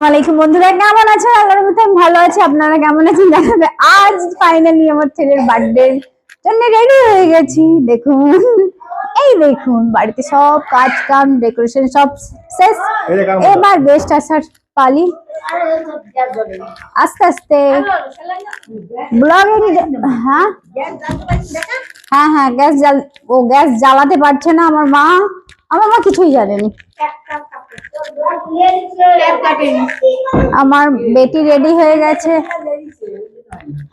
ওয়ালাইকুম বন্ধুরা, কেমন আছেন? আল্লাহর রহমতে আমি ভালো আছি। আপনারা কেমন আছেন জানাবে। আজ ফাইনালি আমার ছেলের বার্থডে জন্য রেডি হয়ে গেছি। দেখুন, এই দেখুন, বাড়িতে সব কাজ কাম ডেকোরেশন সব শেষ। এবার গেস্ট আসার পালি। আস্তে আস্তে ব্লগিং। হ্যাঁ হ্যাঁ হ্যাঁ, গ্যাস জ্বালাতে পারছে না আমার মা। আমার মা কিছুই জানেনি। আমার বেটি রেডি হয়ে গেছে।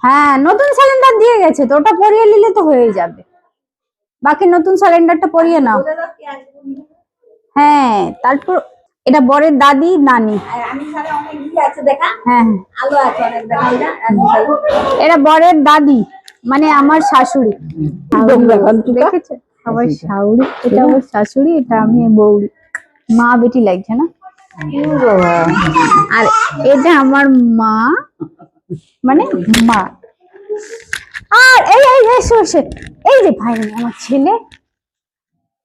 হ্যাঁ, নতুন সিলিন্ডার দিয়ে গেছে তো, ওটা পরিয়ে নিলে তো হয়ে যাবে। বাকি নতুন সিলিন্ডারটা পরিয়ে নাও। হ্যাঁ, তারপর এটা বরের দাদি নানি। হ্যাঁ, এটা বরের দাদি মানে আমার শাশুড়ি। দেখেছে আমার শাশুড়ি, এটা আমার শাশুড়ি, এটা আমি বউরি। মা বেটি লাগছে না। আর এটা আমার মা মানে মা। আর এই এই এই যে ভাই, আমার ছেলে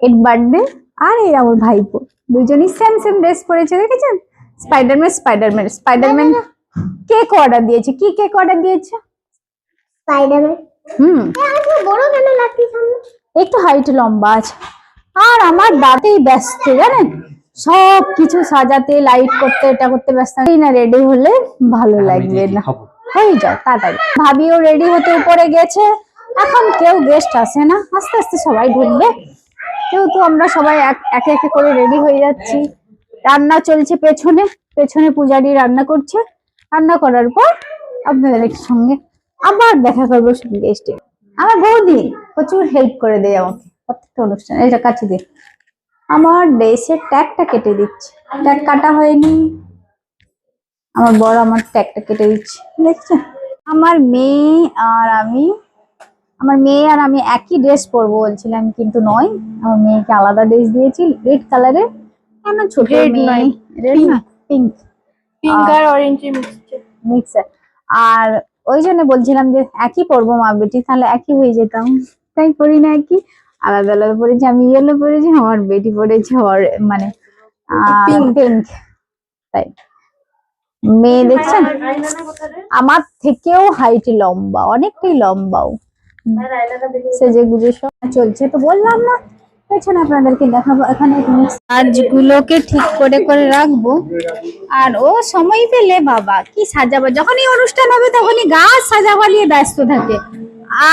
এর বার্থডে। আর এই আমার ভাইপো, দুজনই সেম সেম ড্রেস পরেছে, দেখেছেন? স্পাইডারম্যান কেক অর্ডার দিয়েছে। কি কেক অর্ডার দিয়েছে? স্পাইডারম্যান। বড় কেন লাগছে? একটু হাইট লম্বা আছে। আর আমার দাঁতেই ব্যস্ত, জানেন, সব কিছু সাজাতে, লাইট করতে, এটা করতে ব্যস্ত। না রেডি হলে ভালো লাগবে না। হয়ে যাও তাড়াতাড়ি। ভাবিও রেডি হতে উপরে গেছে। এখন কেউ গেস্ট আসে না, আস্তে আস্তে সবাই ঢুকবে। যেহেতু আমরা সবাই একে একে করে রেডি হয়ে যাচ্ছি। রান্না চলছে পেছনে, পেছনে পূজারি রান্না করছে। রান্না করার পর আপনাদের সঙ্গে আবার দেখা করবো গেস্টে। আমার বৌদি প্রচুর হেল্প করে দেয় আমাকে প্রত্যেকটা অনুষ্ঠান। এটা কাছে দিয়ে আমার ড্রেসের ট্যাগটা কেটে দিচ্ছে। ট্যাগ কাটা হয়নি, আমার বড় আমার ট্যাগটা কেটে দিচ্ছে, দেখছেন? আমার মেয়ে আর আমি একই ড্রেস পরবো বলছিলাম, কিন্তু নয়। আমার মেয়েকে আলাদা ড্রেস দিয়েছি রেড কালারের। কেন ছোট মেয়ে, রেড না, পিঙ্ক আর অরেঞ্জ মিক্সার। আর ওই জন্য বলছিলাম যে একই পরবো মা বেটি, তাহলে একই হয়ে যেতাম। তাই পরি না, একই আলাদা আলাদা পরেছি। আমি ইয়েলো পরেছি, আমার বেটি পরেছে মানে পিঙ্ক। তাই মেয়ে দেখছেন আমার থেকেও হাইট লম্বা, অনেকটাই লম্বাও। সেজে গুজে সব চলছে, তো বললাম না পেছনে আপনাদেরকে দেখাবো। এখানে কাজগুলোকে ঠিক করে করে রাখবো। আর ও সময় পেলে বাবা কি সাজাবো, যখনই অনুষ্ঠান হবে তখনই গাছ সাজাবা নিয়ে ব্যস্ত থাকে,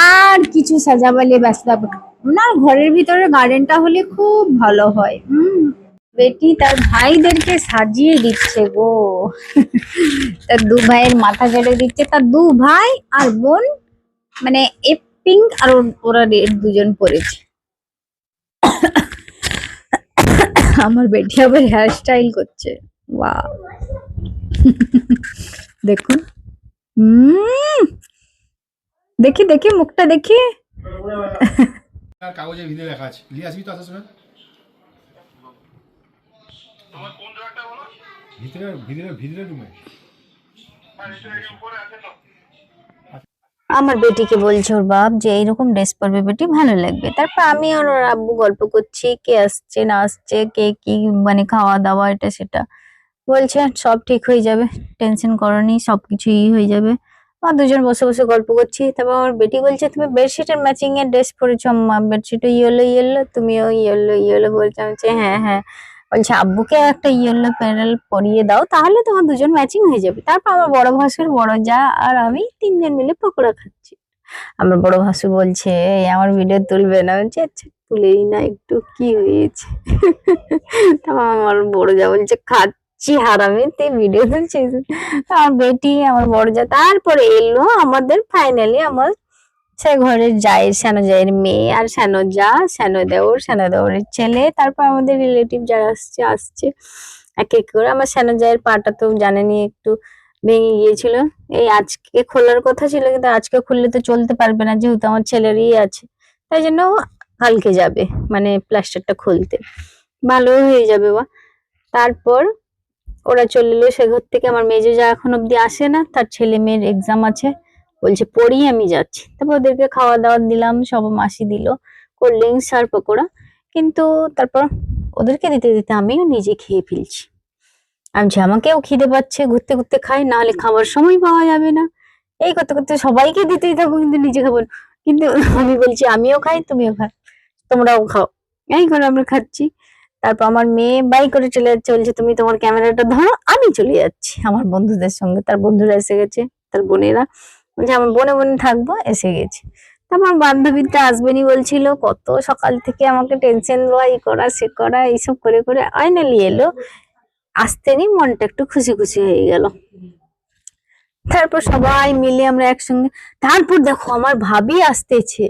আর কিছু সাজাবা নিয়ে ব্যস্ত থাকবে না। ঘরের ভিতরে গার্ডেনটা হলে খুব ভালো হয়। বেটি তার ভাইদেরকে সাজিয়ে দিচ্ছে গো। তার দু ভাইয়ের মাথা কেটে দিচ্ছে, তার দু ভাই আর বোন মানে পিঙ্ক আর ওরা রেড দুজন পরেছে। আমার বেটি আবার হেয়ার স্টাইল করছে। বাহ, দেখুন। দেখি দেখি মুখটা দেখি। কাগজে ভিতরে লেখা আছে, নিয়ে আসবি তো আসার সময়। আমার কোন জায়গাটা বলো? ভিতরে ভিতরে ভিতরে রুমে। আমার বেটিকে বলছে ওর বাপ যে এইরকম ড্রেস পরবে বেটি, ভালো লাগবে। তারপর আমি আর ওর আব্বু গল্প করছি, কে আসছে না আসছে, কে কি মানে খাওয়া দাওয়া এটা সেটা। বলছে সব ঠিক হয়ে যাবে, টেনশন করনি, সবকিছুই হয়ে যাবে। আর দুজন বসে বসে গল্প করছি। তারপর আমার বেটি বলছে তুমি বেডশিটের ম্যাচিং এর ড্রেস পরেছো আম্মা, বেডশিটও ইয়েলো ইয়েলো, তুমিও ইয়েলো ইয়েলো বলছো। আমি বলছি হ্যাঁ হ্যাঁ। বলছে আব্বুকে একটা ইয়েলো প্যানেল পরিয়ে দাও, তাহলে তোমার দুজন ম্যাচিং হয়ে যাবে। তারপর আমার বড় ভাসুর, বড় যা আর আমি তিনজন মিলে পকোড়া খাচ্ছি। আমার বড় ভাসু বলছে এই আমার ভিডিও তুলবে না। বলছে আচ্ছা তুলেই না, একটু কি হয়েছে। তারপর আমার বড় যা বলছে খাচ্ছি হারামি, তুই ভিডিও তুলছিস। আমার বেটি আমার বড় যা তারপরে এলো আমাদের ফাইনালি আমার সে ঘরের জায়ের, শ্যানো জায়ের মেয়ে, আর শ্যানো যা, শ্যানো দেওরের ছেলে। তারপর আমাদের রিলেটিভ যারা আসছে এক এক করে। আমার শ্যানো জায়ের পাটা তো জানেনি একটু ভেঙে গিয়েছিল, এই আজকে খোলার কথা ছিল, কিন্তু আজকে খুললে তো চলতে পারবে না, যেহেতু আমার ছেলেরই আছে। তাই জন্য কালকে যাবে মানে প্লাস্টারটা খুলতে, ভালো হয়ে যাবে বা। তারপর ওরা চলে এলো সে ঘর থেকে। আমার মেজো যা এখন অব্দি আসে না, তার ছেলে মেয়ের এক্সাম আছে, বলছে পড়িয়ে আমি যাচ্ছি। তারপর ওদেরকে খাওয়া দাওয়া দিলাম, সব মাসি দিল কোল্ড ড্রিঙ্কস আর পকোড়া। কিন্তু তারপর ওদেরকে দিতে দিতে আমিও নিজে খেয়ে ফেলছি। আমি বলছি, আমাকেও খিদে পাচ্ছে, ঘুরতে ঘুরতে খাই, না হলে খাবার সময় পাওয়া যাবে না। এই করতে করতে সবাইকে দিতেই থাকবো, কিন্তু নিজে খাবো না। কিন্তু আমি বলছি আমিও খাই, তুমিও খাও, তোমরাও খাও। এই করে আমরা খাচ্ছি। তারপর আমার মেয়ে বাই করে চলে যাচ্ছে, বলছে তুমি তোমার ক্যামেরাটা ধরো, আমি চলে যাচ্ছি আমার বন্ধুদের সঙ্গে। তার বন্ধুরা এসে গেছে, তার বোনেরা, বলছে আমার বনে বনে থাকবো, এসে গেছে। তারপর আমার বান্ধবীটা আসবেনি বলছিল, কত সকাল থেকে আমাকে টেনশন দেওয়া, এই করা সে করা, এইসব করে করে ফাইনালি এলো। আসতেনি মনটা একটু খুশি খুশি হয়ে গেল। তারপর সবাই মিলে আমরা একসঙ্গে, তারপর দেখো আমার ভাবি আসতেছে,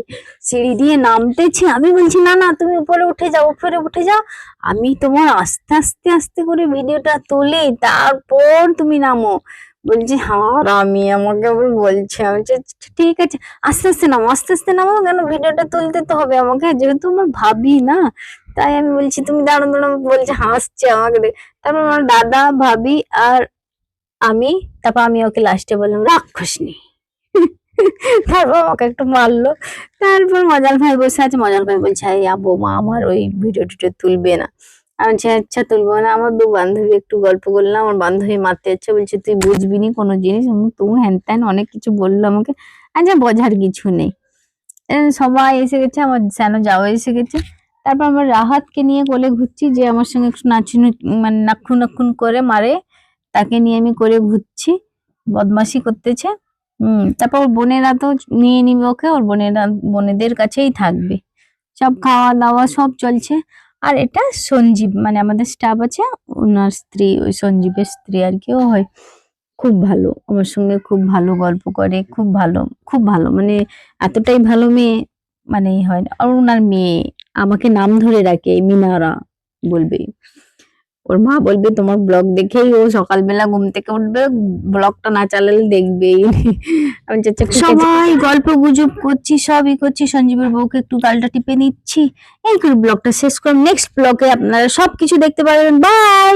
সিঁড়ি দিয়ে নামতেছে। আমি বলছি না না, তুমি উপরে উঠে যাও, উপরে উঠে যাও, আমি তোমার আস্তে আস্তে আস্তে করে ভিডিওটা তুলি, তারপর তুমি নামো। বলছি হ্যাঁ, আর আমি আমাকে আবার বলছে, আমি বলছি, "আচ্ছা, ঠিক আছে, আস্তে আস্তে নামো, আস্তে আস্তে নামো, কেন ভিডিওটা তুলতে তো হবে আমাকে, যেহেতু আমার ভাবি না, তাই আমি বলছি তুমি দাঁড়ানো দাঁড়ানো। বলছে, হাসছে আমাকে দেখে। তারপর আমার দাদা, ভাবি আর আমি, তারপর আমি ওকে লাস্টে বললাম রাক্ষস নি। তারপর আমাকে একটু মারলো। তারপর মজাল ভাই বসে আছে, মজাল ভাই বলছে এই বৌমা আমার ওই ভিডিও টিডিও তুলবে না। আমি বলছি আচ্ছা তুলবো না। আমার দু বান্ধবী একটু গল্প করলাম, আমার বান্ধবী মারতে যাচ্ছে, বলছে তুই বুঝবি নি কোনো জিনিস, তুমি হ্যান ত্যান অনেক কিছু বললো আমাকে। আচ্ছা বোঝার কিছু নেই। সবাই এসে গেছে, আমার স্যানো যাওয়া এসে গেছে। তারপর আমার রাহাতকে নিয়ে কোলে ঘুরছি, যে আমার সঙ্গে একটু নাচুন, মানে নাক্ষুন নাক্ষুন করে মারে, তাকে নিয়ে আমি করে ঘুরছি, বদমাশি করতেছে। তারপর ওর বোনেরা তো নিয়ে নিবে ওকে, ওর বোনেদের কাছেই থাকবে। সব খাওয়া দাওয়া সব চলছে। আর এটা সঞ্জীব, মানে আমাদের স্টাফ আছে, ওনার স্ত্রী, ওই সঞ্জীবের স্ত্রী আর কি, ও হয় খুব ভালো, আমার সঙ্গে খুব ভালো গল্প করে, খুব ভালো, খুব ভালো, মানে এতটাই ভালো মেয়ে, মানে হয় না। আর ওনার মেয়ে আমাকে নাম ধরে ডাকে, মিনারা বলবে। ওর মা বলবে তোমার ব্লগ দেখেই ও সকালবেলা ঘুম থেকে উঠবে, ব্লগটা না চালালে দেখবেই। আমি বলছি, আচ্ছা, ঠিক আছে। সবাই গল্প গুজব করছি, সবই করছি, সঞ্জীবের বউকে একটু গালটা টিপে নিচ্ছি, এই করে ব্লগটা শেষ করলাম। নেক্সট ব্লগে আপনারা সবকিছু দেখতে পারবেন। বাই।